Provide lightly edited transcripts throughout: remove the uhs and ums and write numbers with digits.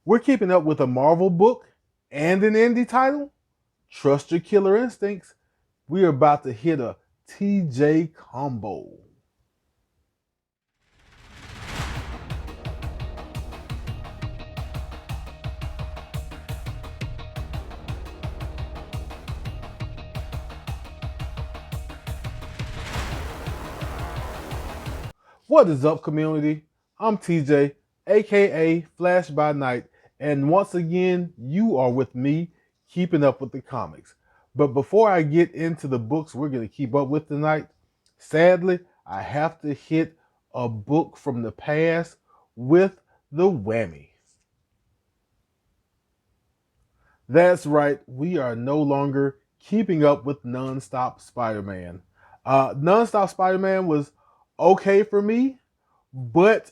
We're keeping up with a Marvel book and an indie title. Trust your killer instincts. We are about to hit a TJ combo. What is up, community? I'm TJ, aka Flash by Night, and once again, you are with me, keeping up with the comics. But before I get into the books we're going to keep up with tonight, sadly, I have to hit a book from the past with the whammy. That's right, we are no longer keeping up with NonStop SpiderMan. NonStop SpiderMan was okay for me, but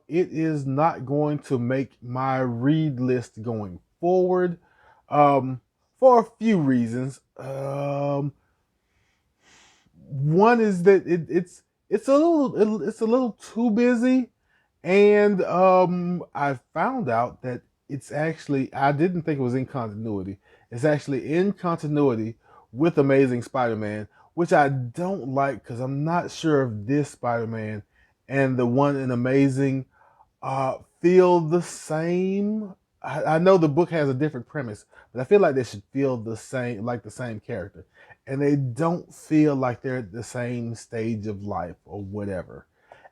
it is not going to make my read list going forward for a few reasons. One is that it's a little too busy, and I found out that it's actually, I didn't think it was in continuity. It's actually in continuity with Amazing Spider-Man, which I don't like because I'm not sure if this Spider-Man and the one in Amazing feel the same. I know the book has a different premise, but I feel like they should feel the same, like the same character. And they don't feel like they're at the same stage of life or whatever.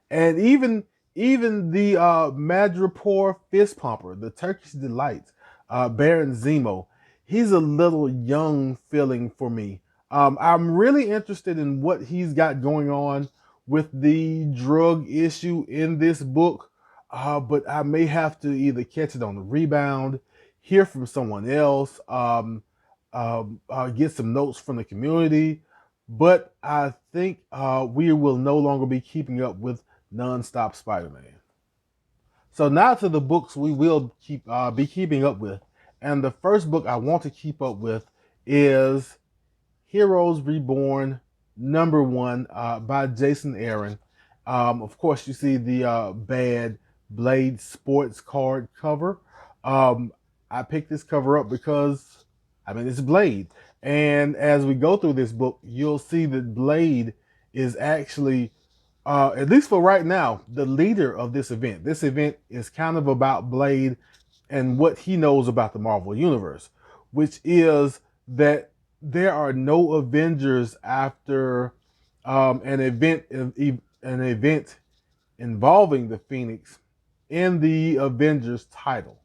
And even the Madripoor Fist Pumper, the Turkish Delight, Baron Zemo, he's a little young feeling for me. I'm really interested in what he's got going on with the drug issue in this book, but I may have to either catch it on the rebound, hear from someone else, get some notes from the community. But I think we will no longer be keeping up with NonStop Spider-Man. So now to the books we will be keeping up with. And the first book I want to keep up with is Heroes Reborn #1 by Jason Aaron. Of course, you see the bad Blade sports card cover. I picked this cover up because, I mean, it's Blade. And as we go through this book, you'll see that Blade is actually, at least for right now, the leader of this event. This event is kind of about Blade and what he knows about the Marvel Universe, which is that there are no Avengers after an event involving the Phoenix in the Avengers title.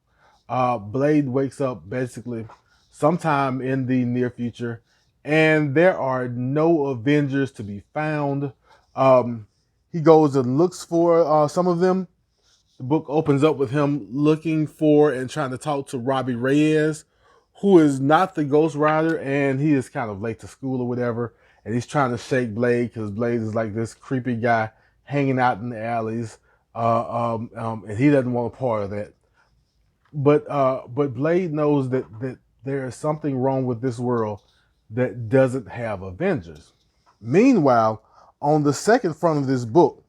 Blade wakes up basically sometime in the near future, and there are no Avengers to be found. He goes and looks for some of them. The book opens up with him looking for and trying to talk to Robbie Reyes, who is not the Ghost Rider, and he is kind of late to school or whatever. And he's trying to shake Blade because Blade is like this creepy guy hanging out in the alleys, and he doesn't want a part of that. But Blade knows that there is something wrong with this world that doesn't have Avengers. Meanwhile, on the second front of this book,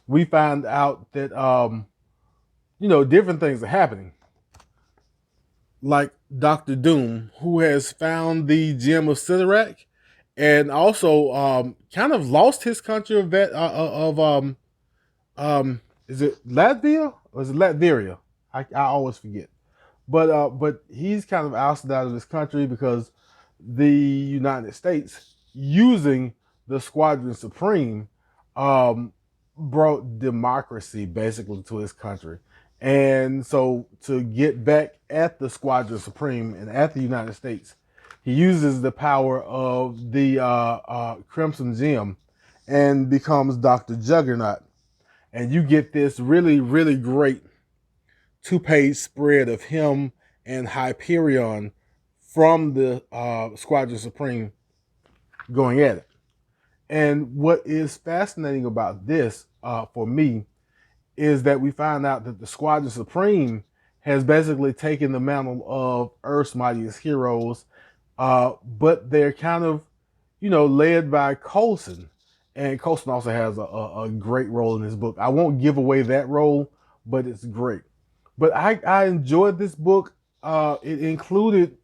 we find out that different things are happening. Like Dr. Doom, who has found the gem of Sidorak, and also kind of lost his country of is it Latvia or is it Latveria? I always forget. But he's kind of ousted out of this country because the United States, using the Squadron Supreme, brought democracy basically to his country. And so to get back at the Squadron Supreme and at the United States, he uses the power of the Crimson Gem and becomes Dr. Juggernaut. And you get this really, really great 2-page spread of him and Hyperion from the Squadron Supreme going at it. And what is fascinating about this for me is that we find out that the Squadron Supreme has basically taken the mantle of Earth's mightiest heroes, but they're kind of, led by Coulson. And Coulson also has a great role in this book. I won't give away that role, but it's great. But I enjoyed this book. It included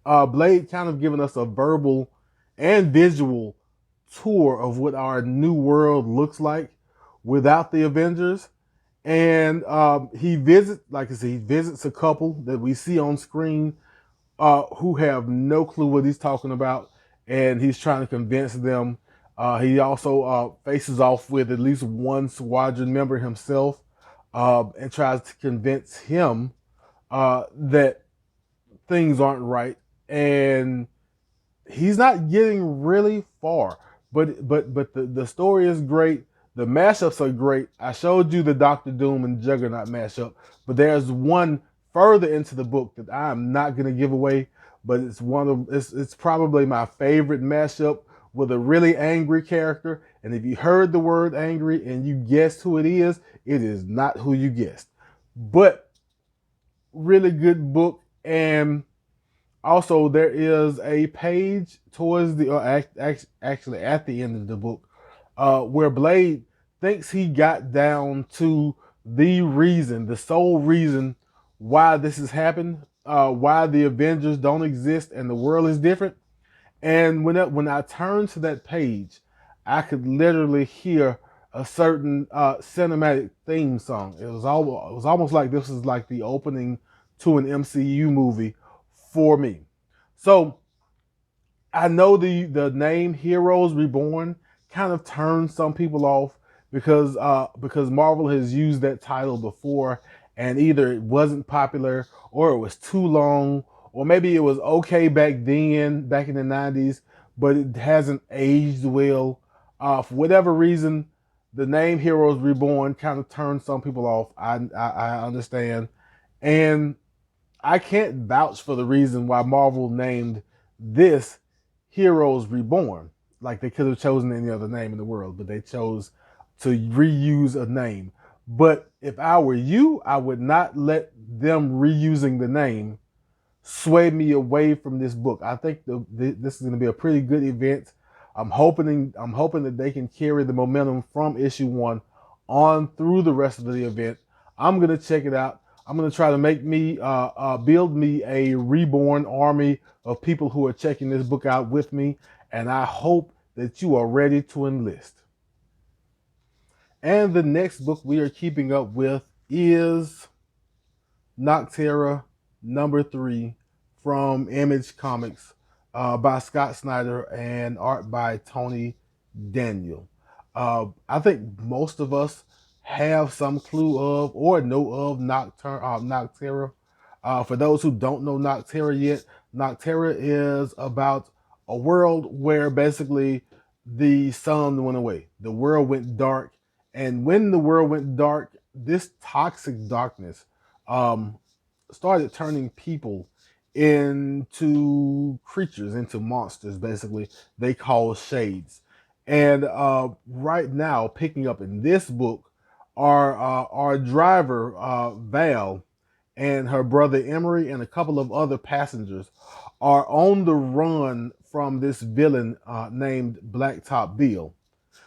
Blade kind of giving us a verbal and visual tour of what our new world looks like without the Avengers. And he visits, like I said, he visits a couple that we see on screen who have no clue what he's talking about, and he's trying to convince them. He also faces off with at least one squadron member himself and tries to convince him that things aren't right. And he's not getting really far, but the story is great. The mashups are great. I showed you the Doctor Doom and Juggernaut mashup, but there's one further into the book that I'm not going to give away, but it's probably my favorite mashup with a really angry character. And if you heard the word angry and you guessed who it is not who you guessed. But really good book. And also, there is a page towards actually at the end of the book where Blade thinks he got down to the sole reason why this has happened, why the Avengers don't exist and the world is different. And when I turned to that page, I could literally hear a certain cinematic theme song. It was almost like this was like the opening to an MCU movie for me. So I know the name Heroes Reborn kind of turns some people off because Marvel has used that title before, and either it wasn't popular or it was too long, or maybe it was okay back then, back in the 90s, but it hasn't aged well. For whatever reason, the name Heroes Reborn kind of turned some people off. I understand. And I can't vouch for the reason why Marvel named this Heroes Reborn. Like, they could have chosen any other name in the world, but they chose to reuse a name. But if I were you, I would not let them reusing the name sway me away from this book. I think this is going to be a pretty good event. I'm hoping that they can carry the momentum from issue 1 on through the rest of the event. I'm going to check it out. I'm going to try to build me a reborn army of people who are checking this book out with me. And I hope that you are ready to enlist. And the next book we are keeping up with is Nocterra #3 from Image Comics by Scott Snyder and art by Tony Daniel. I think most of us have some clue of or know of Nocterra. For those who don't know Nocterra yet, Nocterra is about a world where basically the sun went away. The world went dark. And when the world went dark, this toxic darkness started turning people into creatures, into monsters, basically. They call shades. And right now, picking up in this book, our driver, Val, and her brother Emery and a couple of other passengers are on the run from this villain named Blacktop Bill.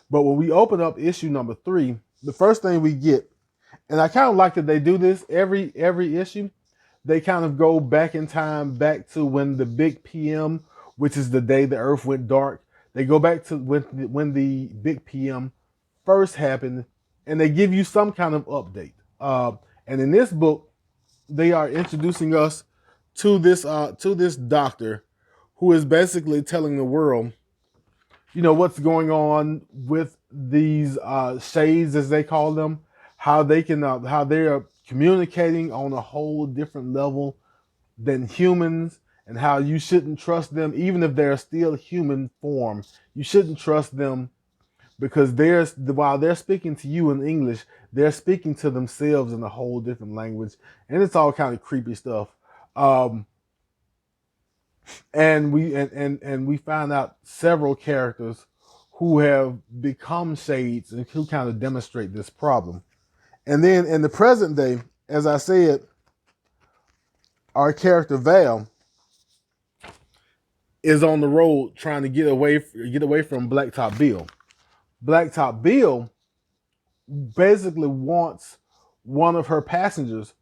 But when we open up issue #3, the first thing we get, and I kind of like that they do this every issue, they kind of go back in time, back to when the big PM, which is the day the Earth went dark. They go back to when the big PM first happened, and they give you some kind of update. And in this book, they are introducing us to this doctor who is basically telling the world, what's going on with these shades, as they call them, how they are communicating on a whole different level than humans, and how you shouldn't trust them, even if they're still human form. You shouldn't trust them because while they're speaking to you in English, they're speaking to themselves in a whole different language, and it's all kind of creepy stuff. And we find out several characters who have become shades and who kind of demonstrate this problem. And then in the present day, as I said, our character Val is on the road trying to get away from Blacktop Bill. Blacktop Bill basically wants one of her passengers,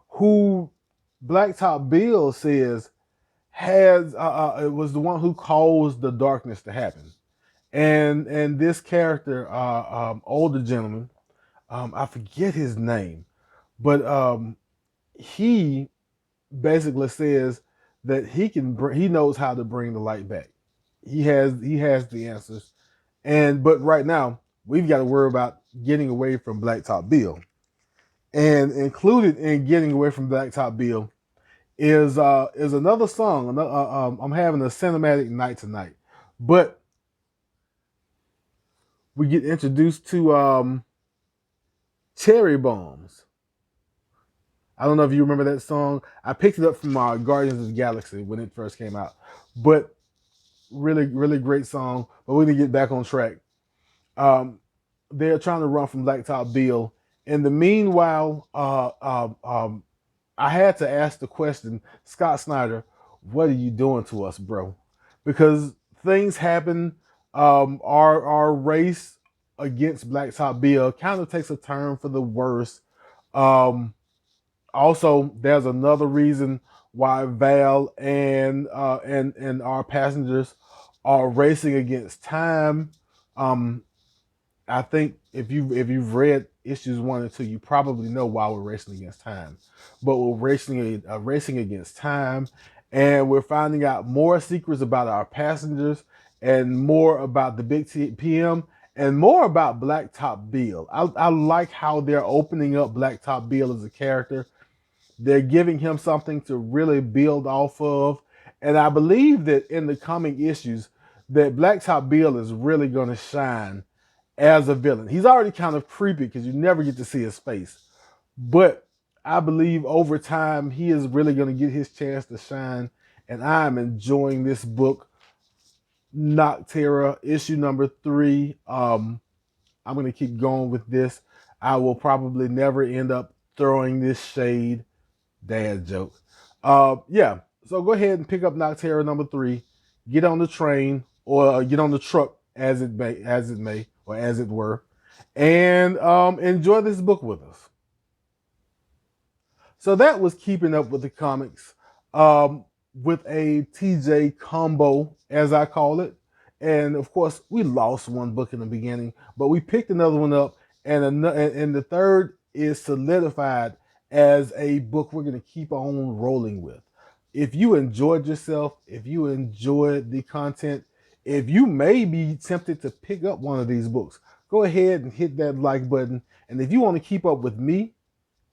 who Blacktop Bill says has it was the one who caused the darkness to happen. And this character, older gentleman, I forget his name, but he basically says that he knows how to bring the light back. He has the answers. But right now we've got to worry about getting away from Blacktop Bill. And included in getting away from Blacktop Bill is another song. I'm having a cinematic night tonight, but we get introduced to Cherry Bombs. I don't know if you remember that song. I picked it up from Guardians of the Galaxy when it first came out, but really, really great song. But we need to get back on track. They're trying to run from Blacktop Bill. In the meanwhile, I had to ask the question, Scott Snyder, what are you doing to us, bro? Because things happen. Our race against Blacktop Bill kind of takes a turn for the worse. Also, there's another reason why Val and our passengers are racing against time. I think if you've read issues 1 and 2, you probably know why we're racing against time. But we're racing against time, and we're finding out more secrets about our passengers, and more about the Big PM, and more about Blacktop Bill. I like how they're opening up Blacktop Bill as a character. They're giving him something to really build off of. And I believe that in the coming issues, that Blacktop Bill is really going to shine as a villain. He's already kind of creepy because you never get to see his face. But I believe over time, he is really going to get his chance to shine. And I'm enjoying this book, Nocterra, issue number 3. I'm going to keep going with this. I will probably never end up throwing this shade. Dad joke. Yeah. So go ahead and pick up Nocterra number 3. Get on the train or get on the truck as it may, or as it were, and enjoy this book with us. So that was Keeping Up with the Comics, with a TJ combo, as I call it. And of course, we lost one book in the beginning, but we picked another one up, and the third is solidified as a book we're going to keep on rolling with. If you enjoyed yourself, if you enjoyed the content, if you may be tempted to pick up one of these books, go ahead and hit that like button. And if you want to keep up with me,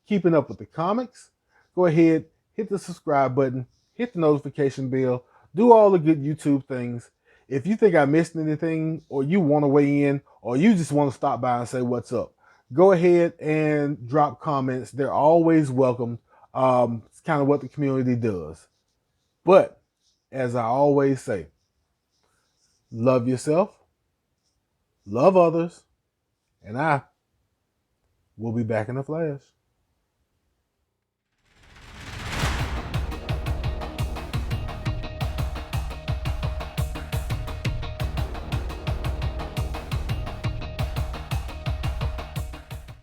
keeping up with the comics, go ahead, hit the subscribe button, hit the notification bell, do all the good YouTube things. If you think I missed anything, or you want to weigh in, or you just want to stop by and say what's up, go ahead and drop comments. They're always welcome. It's kind of what the community does. But as I always say, love yourself, love others, and I will be back in a flash.